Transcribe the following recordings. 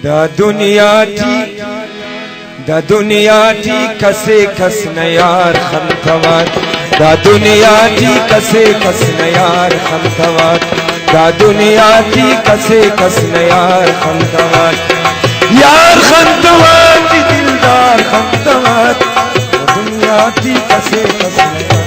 Da dünya ti kase kasne yar khamtawat. Da dünya ti kase kasne yar khamtawat. Da dünya ti kase kasne yar khamtawat. Yar khamtawat dildar khamtawat. Da dünya ti kase kasne yar.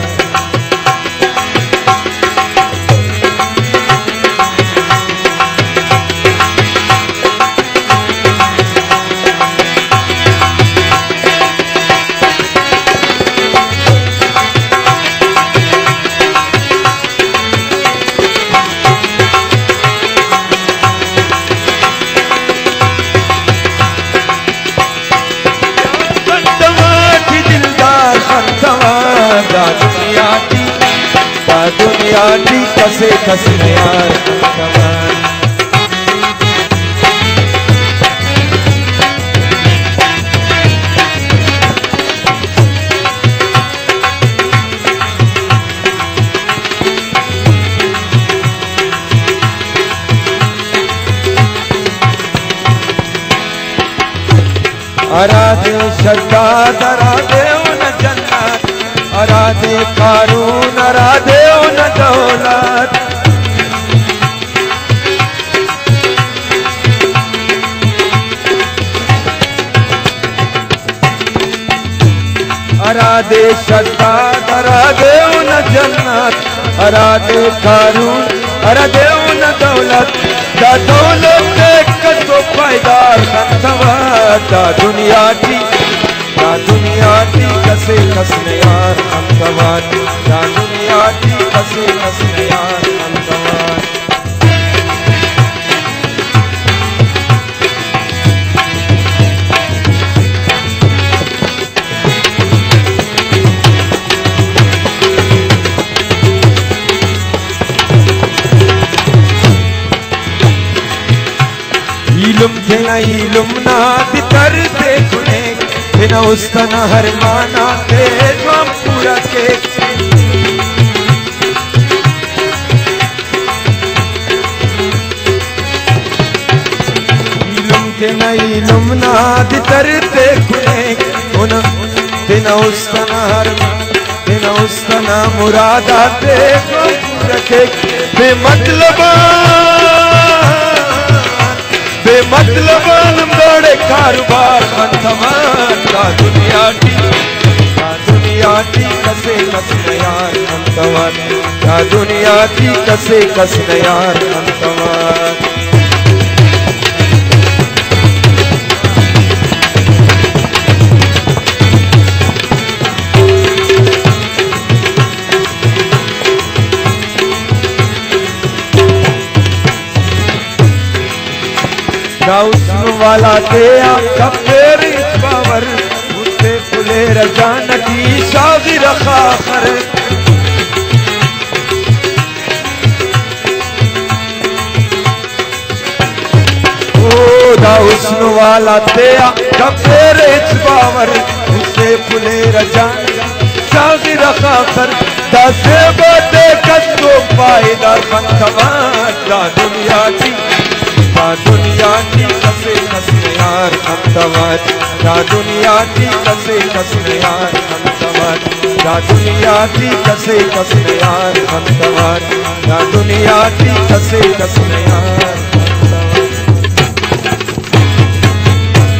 दुनिया की कसे कसने यार अराधे शद्दाद अराधे उन जन्नत अराधे कारून अराधे उन दौलत अराधे शद्दाद अराधे उन जन्नत अराधे कारून अराधे उन दौलत दा दौलत कसो पायदार खंतवात दा दुनिया की कसे कसने यार खंतवात दा दुनिया की कसे कसने यार खंतवात इलुम ना दितर देखने बिना उस्तना हर माना ते हम पूरा के इलुम ना दितर देखने उन बिना उस्तना हर बिना उस्तना मुरादा ते हम पूरा के बेमतलब दौड़े कारोबार खंतवात दा दुनिया की कसे कसने यार खंतवात दा दुनिया की कसे कसने यार खंतवात दाउस्नु वाला ते आपका फेर इस बावर उससे फुले रजान की शादी रखा कर ओ दाउस्नु वाला ते आपका फेर इस बावर उससे फुले रजान शादी रखा कर दसे बाते कसो पायदार खंतवात दा दुनिया की कसे कसने यार खंतवात दा दुनिया की कसे कसने यार खंतवात दा दुनिया की कसे कसने यार खंतवात दा दुनिया की कसे कसने यार